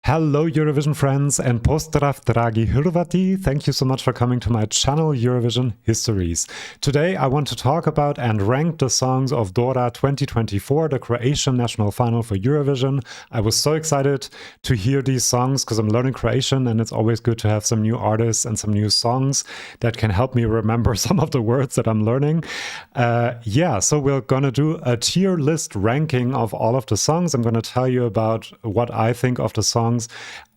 Hello Eurovision friends and pozdrav dragi Hrvati. Thank you so much for coming to my channel Eurovision Histories. Today I want to talk about and rank the songs of Dora 2024, the Croatian national final for Eurovision. I was so excited to hear these songs because I'm learning Croatian and it's always good to have some new artists and some new songs that can help me remember some of the words that I'm learning. So we're gonna do a tier list ranking of all of the songs. I'm gonna tell you about what I think of the songs,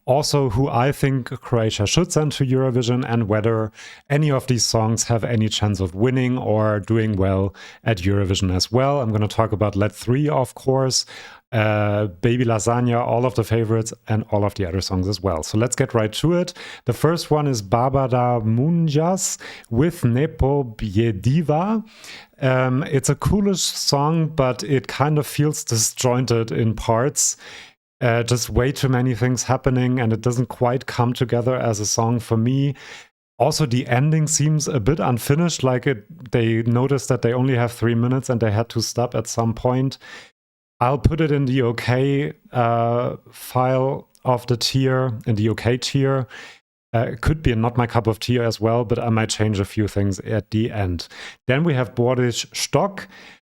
also who I think Croatia should send to Eurovision, and whether any of these songs have any chance of winning or doing well at Eurovision as well. I'm going to talk about Let 3, of course, Baby Lasagna, all of the favorites, and all of the other songs as well. So let's get right to it. The first one is Babada Munjas with Nepo Bjediva. It's a coolish song, but it kind of feels disjointed in parts. Just way too many things happening, and it doesn't quite come together as a song for me. Also, the ending seems a bit unfinished, they noticed that they only have 3 minutes and they had to stop at some point. I'll put it in the OK file of the tier, in the OK tier. It could be not my cup of tea as well, but I might change a few things at the end. Then we have Boris Stock.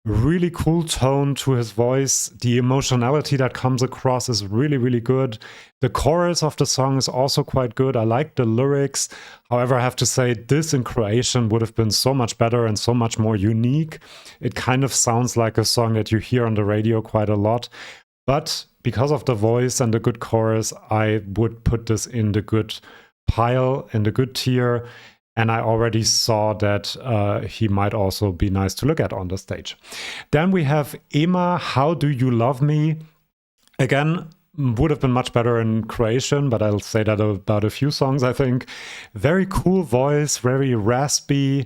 Really cool tone to his voice. The emotionality that comes across is really, really good. The chorus of the song is also quite good. I like the lyrics. However, I have to say this in Croatian would have been so much better and so much more unique. It kind of sounds like a song that you hear on the radio quite a lot. But because of the voice and the good chorus, I would put this in the good pile, in the good tier. And I already saw that he might also be nice to look at on the stage. Then we have Ema, How Do You Love Me? Again, would have been much better in Croatian, but I'll say that about a few songs, I think. Very cool voice, very raspy,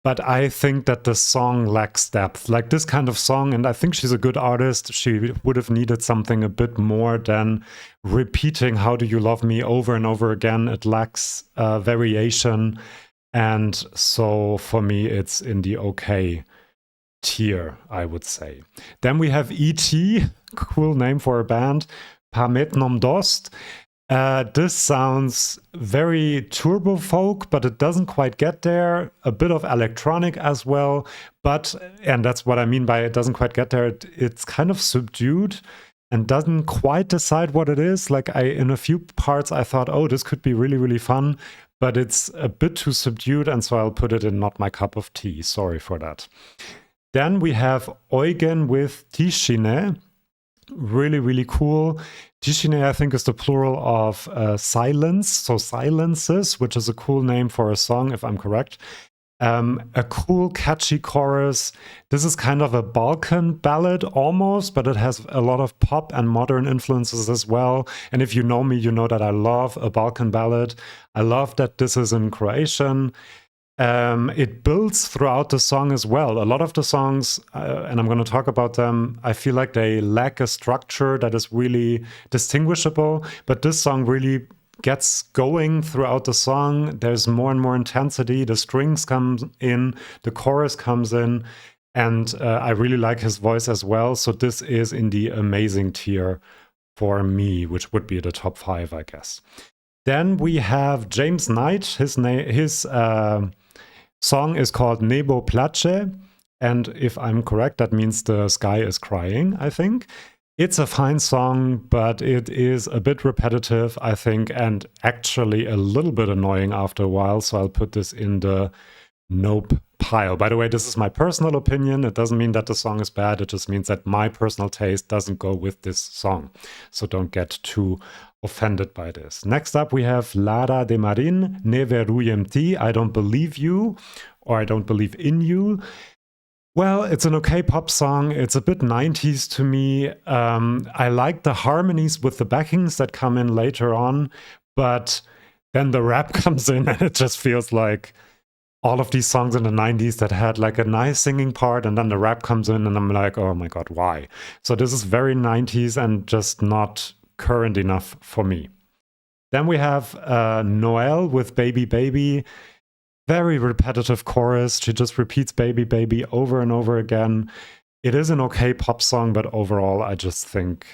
but I think that the song lacks depth. Like this kind of song, and I think she's a good artist, she would have needed something a bit more than repeating How Do You Love Me over and over again. It lacks variation. And so for me, it's in the OK tier, I would say. Then we have E.T., cool name for a band, Pametnom Dost. This sounds very turbo folk, but it doesn't quite get there. A bit of electronic as well, and that's what I mean by it doesn't quite get there. It's kind of subdued and doesn't quite decide what it is. In a few parts, I thought, oh, this could be really, really fun, but it's a bit too subdued, and so I'll put it in not my cup of tea. Sorry for that. Then we have Eugen with Tišine. Really, really cool. Tišine, I think, is the plural of silence, so silences, which is a cool name for a song, if I'm correct. A cool, catchy chorus. This is kind of a Balkan ballad almost, but it has a lot of pop and modern influences as well. And if you know me, you know that I love a Balkan ballad. I love that this is in Croatian. It builds throughout the song as well. A lot of the songs, and I'm going to talk about them, I feel like they lack a structure that is really distinguishable, but this song really gets going throughout the song. There's more and more intensity. The strings come in, the chorus comes in, and I really like his voice as well. So this is in the amazing tier for me, which would be the top 5, I guess. Then we have James Knight. His song is called Nebo Plače, and if I'm correct, that means the sky is crying, I think. It's a fine song, but it is a bit repetitive, I think, and actually a little bit annoying after a while, so I'll put this in the nope pile. By the way, this is my personal opinion. It doesn't mean that the song is bad. It just means that my personal taste doesn't go with this song. So don't get too offended by this. Next up, we have Lara de Marin, Ne verujem ti, I Don't Believe You, or I Don't Believe in You. Well, it's an okay pop song. It's a bit 90s to me. I like the harmonies with the backings that come in later on, but then the rap comes in and it just feels like all of these songs in the 90s that had like a nice singing part, and then the rap comes in and I'm like, oh my God, why? So this is very 90s and just not current enough for me. Then we have Noelle with Baby Baby. Very repetitive chorus. She just repeats baby, baby over and over again. It is an okay pop song, but overall, I just think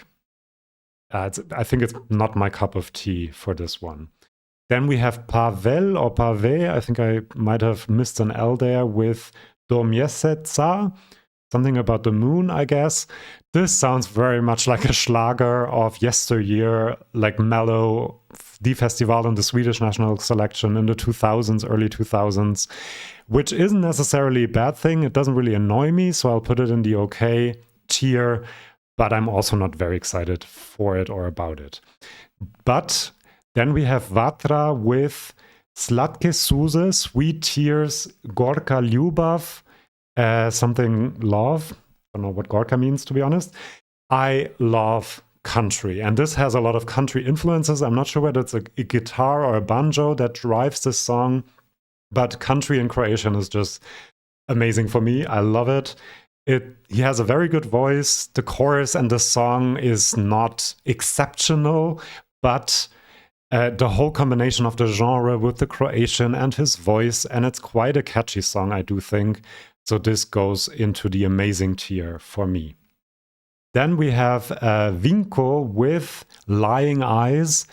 I think it's not my cup of tea for this one. Then we have Pavel or Pave, I think I might have missed an L there, with Do Mieseca, something about the moon, I guess. This sounds very much like a Schlager of yesteryear, like mellow, Die Festivalen, the Swedish national selection in the 2000s, early 2000s, which isn't necessarily a bad thing. It doesn't really annoy me, so I'll put it in the okay tier, but I'm also not very excited for it or about it. But then we have Vatra with Sladke Suze, Sweet Tears, Gorka Ljubav, something love. I don't know what Gorka means, to be honest. I love country, and this has a lot of country influences. I'm not sure whether it's a guitar or a banjo that drives this song, but country in Croatian is just amazing for me. I love it. He has a very good voice. The chorus and the song is not exceptional, but the whole combination of the genre with the Croatian and his voice, and it's quite a catchy song, I do think. So this goes into the amazing tier for me. Then we have Vinko with Lying Eyes.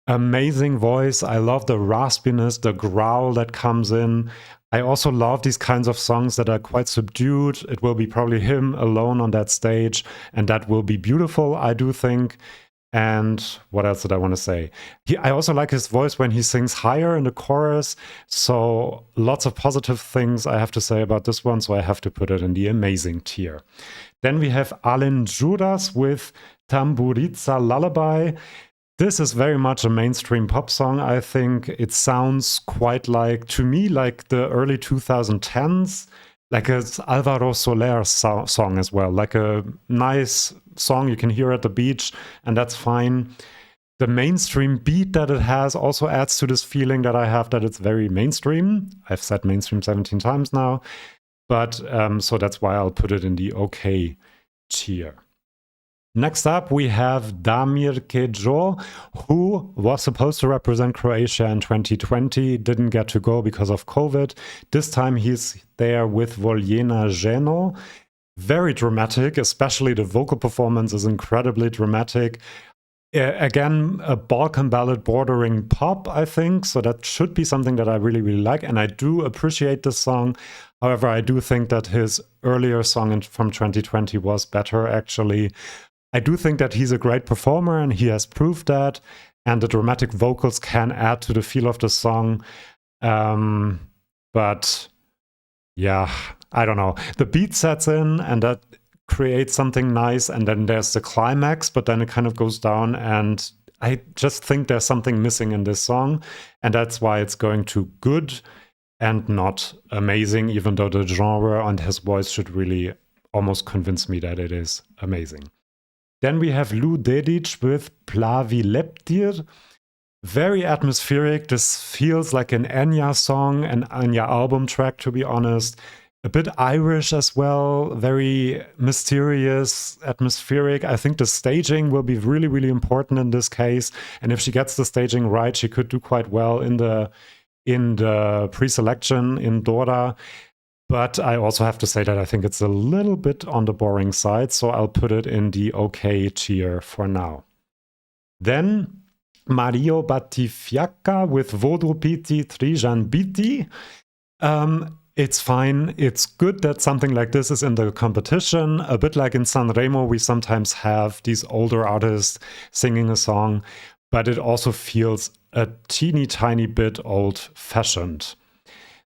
Amazing voice. I love the raspiness, the growl that comes in. I also love these kinds of songs that are quite subdued. It will be probably him alone on that stage, and that will be beautiful, I do think. And what else did I want to say? I also like his voice when he sings higher in the chorus. So lots of positive things I have to say about this one. So I have to put it in the amazing tier. Then we have Alen Judas with Tamburica Lullaby. This is very much a mainstream pop song, I think. It sounds quite like, to me, like the early 2010s, like an Alvaro Soler song as well, like a nice song you can hear at the beach, and that's fine. The mainstream beat that it has also adds to this feeling that I have that it's very mainstream. I've said mainstream 17 times now, but so that's why I'll put it in the okay tier. Next up, we have Damir Kedzo, who was supposed to represent Croatia in 2020, didn't get to go because of COVID. This time he's there with Voljena Ženo. Very dramatic, especially the vocal performance is incredibly dramatic. Again, a Balkan ballad bordering pop, I think, so that should be something that I really, really like, and I do appreciate this song. However, I do think that his earlier song from 2020 was better, actually. I do think that he's a great performer, and he has proved that, and the dramatic vocals can add to the feel of the song. But yeah, I don't know. The beat sets in, and that creates something nice, and then there's the climax, but then it kind of goes down, and I just think there's something missing in this song, and that's why it's going to good and not amazing, even though the genre and his voice should really almost convince me that it is amazing. Then we have Lou Dedic with Plavi Leptir. Very atmospheric. This feels like an Enya song, an Enya album track, to be honest. A bit Irish as well. Very mysterious, atmospheric. I think the staging will be really, really important in this case. And if she gets the staging right, she could do quite well in the pre-selection in Dora. But I also have to say that I think it's a little bit on the boring side, so I'll put it in the okay tier for now. Then Mario Batifiaca with Vodu Piti Trijan Biti. It's fine. It's good that something like this is in the competition. A bit like in Sanremo, we sometimes have these older artists singing a song, but it also feels a teeny tiny bit old-fashioned.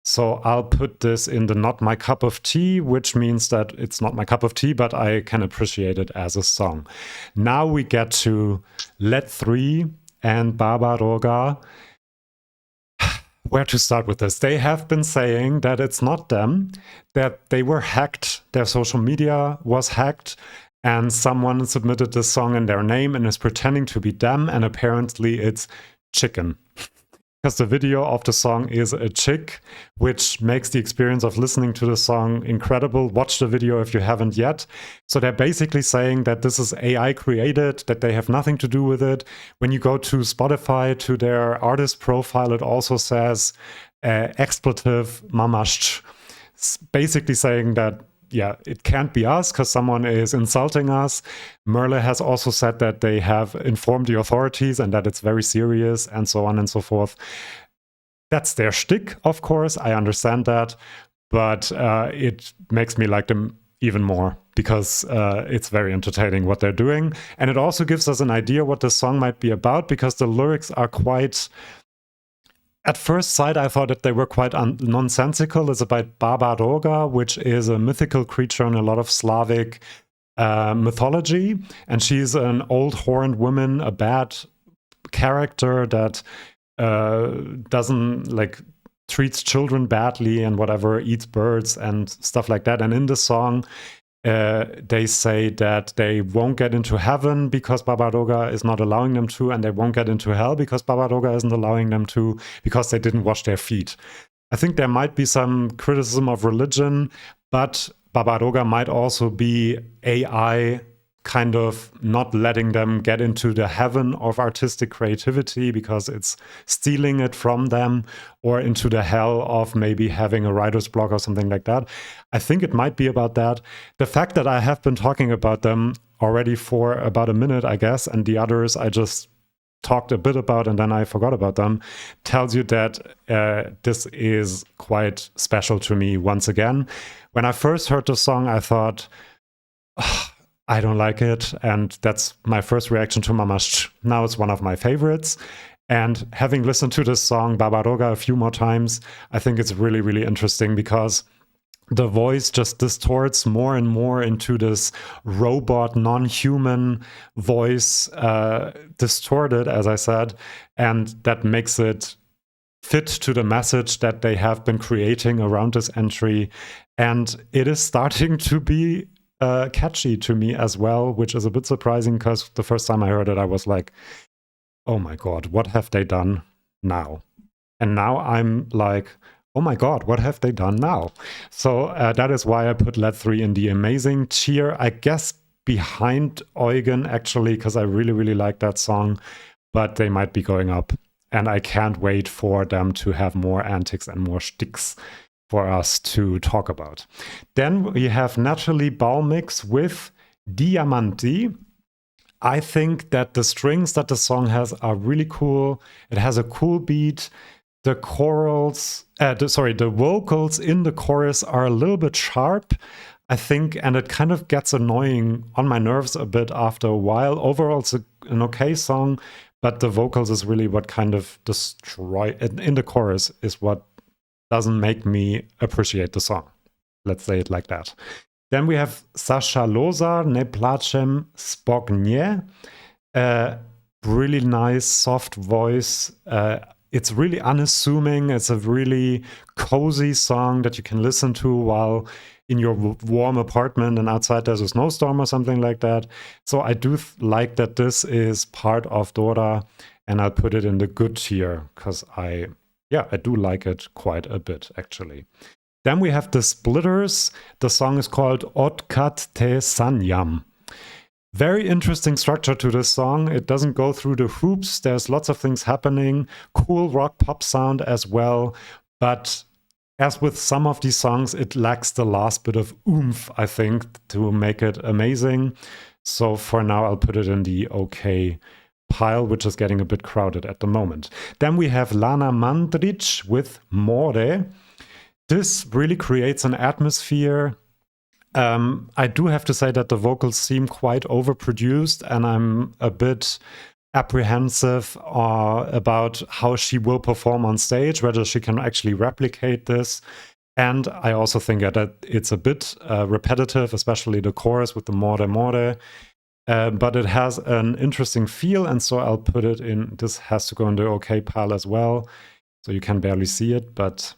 So I'll put this in the not my cup of tea, which means that it's not my cup of tea, but I can appreciate it as a song. Now we get to Let 3 and Baba Roga. Where to start with this? They have been saying that it's not them, that they were hacked, their social media was hacked, and someone submitted this song in their name and is pretending to be them, and apparently it's chicken. Because the video of the song is a chick, which makes the experience of listening to the song incredible. Watch the video if you haven't yet. So they're basically saying that this is AI created, that they have nothing to do with it. When you go to Spotify, to their artist profile, it also says expletive mamash, basically saying that, yeah, it can't be us because someone is insulting us. Merle has also said that they have informed the authorities and that it's very serious and so on and so forth. That's their shtick, of course. I understand that. But it makes me like them even more because it's very entertaining what they're doing. And it also gives us an idea what the song might be about because the lyrics are quite... At first sight, I thought that they were quite nonsensical. It's about Baba Roga, which is a mythical creature in a lot of Slavic mythology. And she's an old horned woman, a bad character that doesn't like treats children badly and whatever, eats birds and stuff like that. And in the song, they say that they won't get into heaven because Baba Roga is not allowing them to, and they won't get into hell because Baba Roga isn't allowing them to because they didn't wash their feet. I think there might be some criticism of religion, but Baba Roga might also be AI kind of not letting them get into the heaven of artistic creativity because it's stealing it from them, or into the hell of maybe having a writer's block or something like that. I think it might be about that. The fact that I have been talking about them already for about a minute, I guess, and the others I just talked a bit about and then I forgot about them, tells you that this is quite special to me once again. When I first heard the song, I thought, I don't like it, and that's my first reaction to Mamash. Now it's one of my favorites, and having listened to this song Baba Roga a few more times, I think it's really, really interesting because the voice just distorts more and more into this robot, non-human voice, distorted, as I said, and that makes it fit to the message that they have been creating around this entry, and it is starting to be catchy to me as well, which is a bit surprising because the first time I heard it, I was like, oh my God, what have they done now? And now I'm like, oh my God, what have they done now? So that is why I put Let 3 in the amazing tier, I guess behind Eugen actually, because I really, really like that song, but they might be going up. And I can't wait for them to have more antics and more shticks for us to talk about. Then we have Natalie Baumix with Diamanti. I think that the strings that the song has are really cool. It has a cool beat. The chorals, the vocals in the chorus are a little bit sharp, I think, and it kind of gets annoying on my nerves a bit after a while. Overall, it's an okay song, but the vocals is really what kind of in the chorus is what doesn't make me appreciate the song. Let's say it like that. Then we have Sasha Loza, Ne Placem Spognie. Really nice, soft voice. It's really unassuming. It's a really cozy song that you can listen to while in your warm apartment and outside there's a snowstorm or something like that. So I do like that this is part of Dora, and I'll put it in the good tier because I do like it quite a bit, actually. Then we have the Splitters. The song is called Otkat Te Sanyam. Very interesting structure to this song. It doesn't go through the hoops. There's lots of things happening. Cool rock pop sound as well. But as with some of these songs, it lacks the last bit of oomph, I think, to make it amazing. So for now, I'll put it in the okay pile, which is getting a bit crowded at the moment. Then we have Lana Mandrić with More. This really creates an atmosphere. I do have to say that the vocals seem quite overproduced, and I'm a bit apprehensive about how she will perform on stage, whether she can actually replicate this. And I also think that it's a bit repetitive, especially the chorus with the More More. But it has an interesting feel, and so I'll put it in. This has to go in the okay pile as well, so you can barely see it, but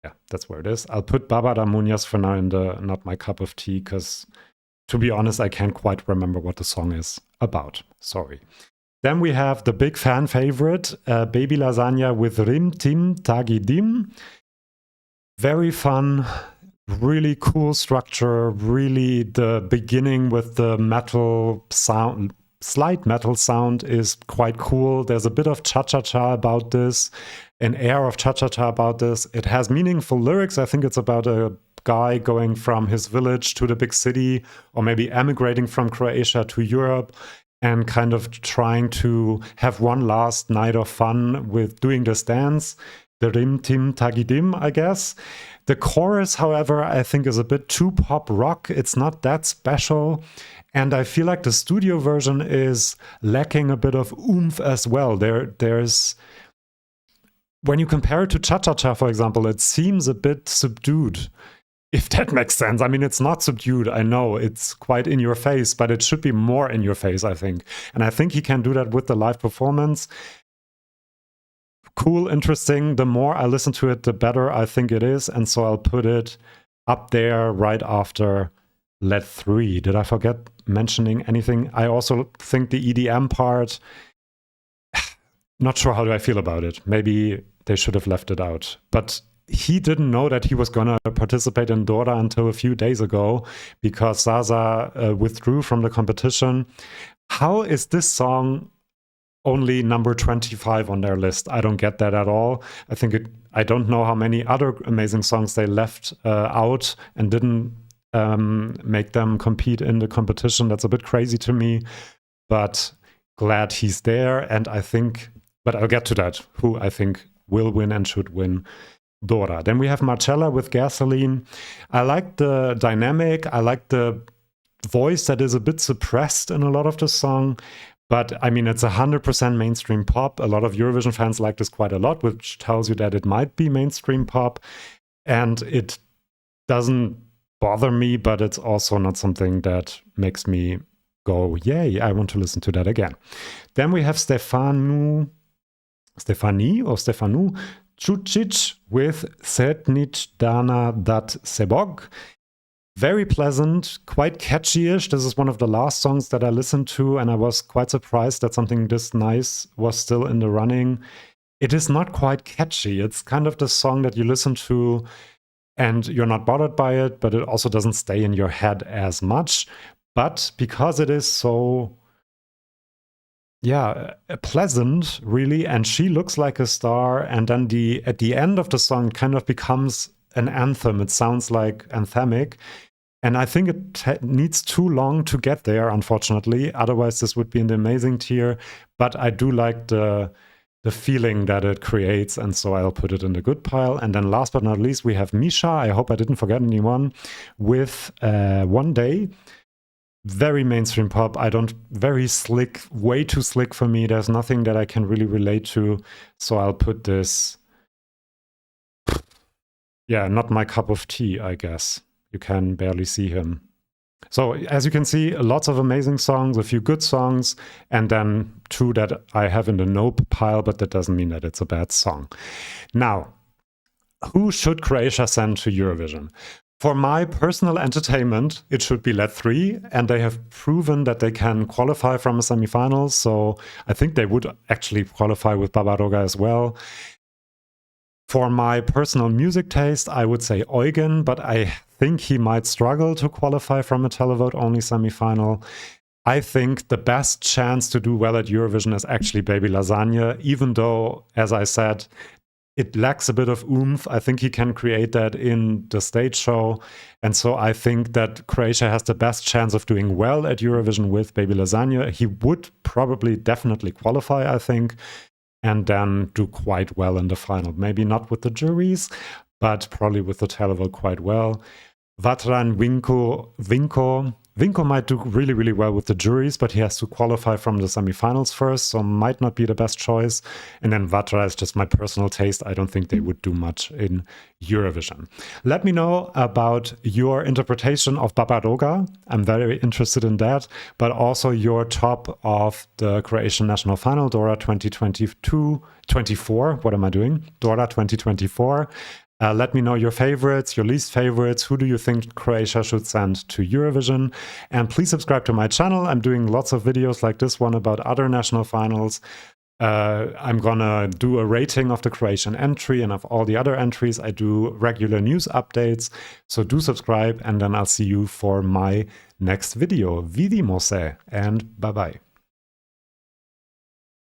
yeah, that's where it is. I'll put Barbara Munoz for now in the not my cup of tea, because to be honest, I can't quite remember what the song is about. Sorry. Then we have the big fan favorite, Baby Lasagna with Rim Tim Tagi Dim. Very fun. Really cool structure, really the beginning with the metal sound, slight metal sound is quite cool. There's a bit of cha-cha-cha about this, an air of cha-cha-cha about this. It has meaningful lyrics. I think it's about a guy going from his village to the big city, or maybe emigrating from Croatia to Europe and kind of trying to have one last night of fun with doing this dance. The Rim Tim Tagi Dim, I guess. The chorus, however, I think is a bit too pop rock. It's not that special. And I feel like the studio version is lacking a bit of oomph as well. There's when you compare it to Cha Cha Cha, for example, it seems a bit subdued, if that makes sense. I mean, it's not subdued. I know it's quite in your face, but it should be more in your face, I think. And I think he can do that with the live performance. Cool, interesting. The more I listen to it, the better I think it is. And so I'll put it up there right after Let 3. Did I forget mentioning anything? I also think the EDM part, not sure how do I feel about it. Maybe they should have left it out. But he didn't know that he was going to participate in Dora until a few days ago because Zaza withdrew from the competition. How is this song only number 25 on their list? I don't get that at all. I don't know how many other amazing songs they left out and didn't make them compete in the competition. That's a bit crazy to me, but glad he's there. And I think, but I'll get to that, who I think will win and should win Dora. Then we have Marcela with Gasoline. I like the dynamic. I like the voice that is a bit suppressed in a lot of the song. But I mean, it's 100% mainstream pop. A lot of Eurovision fans like this quite a lot, which tells you that it might be mainstream pop. And it doesn't bother me, but it's also not something that makes me go, yay, I want to listen to that again. Then we have Stefanu Čučić with Sednić Dana Dat Sebog. Very pleasant, quite catchy-ish. This is one of the last songs that I listened to, and I was quite surprised that something this nice was still in the running. It is not quite catchy. It's kind of the song that you listen to and you're not bothered by it, but it also doesn't stay in your head as much. But because it is so, pleasant, really, and she looks like a star, and then at the end of the song it kind of becomes an anthem. It sounds like anthemic, and I think it needs too long to get there, unfortunately. Otherwise this would be in the amazing tier, but I do like the feeling that it creates, and so I'll put it in the good pile. And then last but not least, we have Misha. I hope I didn't forget anyone, with One Day. Very mainstream pop. Very slick, way too slick for me. There's nothing that I can really relate to, so I'll put this, not my cup of tea, I guess. You can barely see him. So as you can see, lots of amazing songs, a few good songs, and then 2 that I have in the nope pile, but that doesn't mean that it's a bad song. Now, who should Croatia send to Eurovision? For my personal entertainment, it should be Let 3, and they have proven that they can qualify from a semifinal, so I think they would actually qualify with Roga as well. For my personal music taste, I would say Eugen, but I think he might struggle to qualify from a televote-only semifinal. I think the best chance to do well at Eurovision is actually Baby Lasagna, even though, as I said, it lacks a bit of oomph. I think he can create that in the stage show. And so I think that Croatia has the best chance of doing well at Eurovision with Baby Lasagna. He would probably definitely qualify, I think, and then do quite well in the final. Maybe not with the juries, but probably with the televote quite well. Vatra and Vinko might do really, really well with the juries, but he has to qualify from the semifinals first, so might not be the best choice. And then Vatra is just my personal taste. I don't think they would do much in Eurovision. Let me know about your interpretation of Roga. I'm very interested in that, but also your top of the Croatian national final, Dora 2024. What am I doing? Dora 2024. Let me know your favorites, your least favorites. Who do you think Croatia should send to Eurovision? And please subscribe to my channel. I'm doing lots of videos like this one about other national finals. I'm gonna do a rating of the Croatian entry and of all the other entries. I do regular news updates. So do subscribe, and then I'll see you for my next video. Vidimo se, and bye-bye.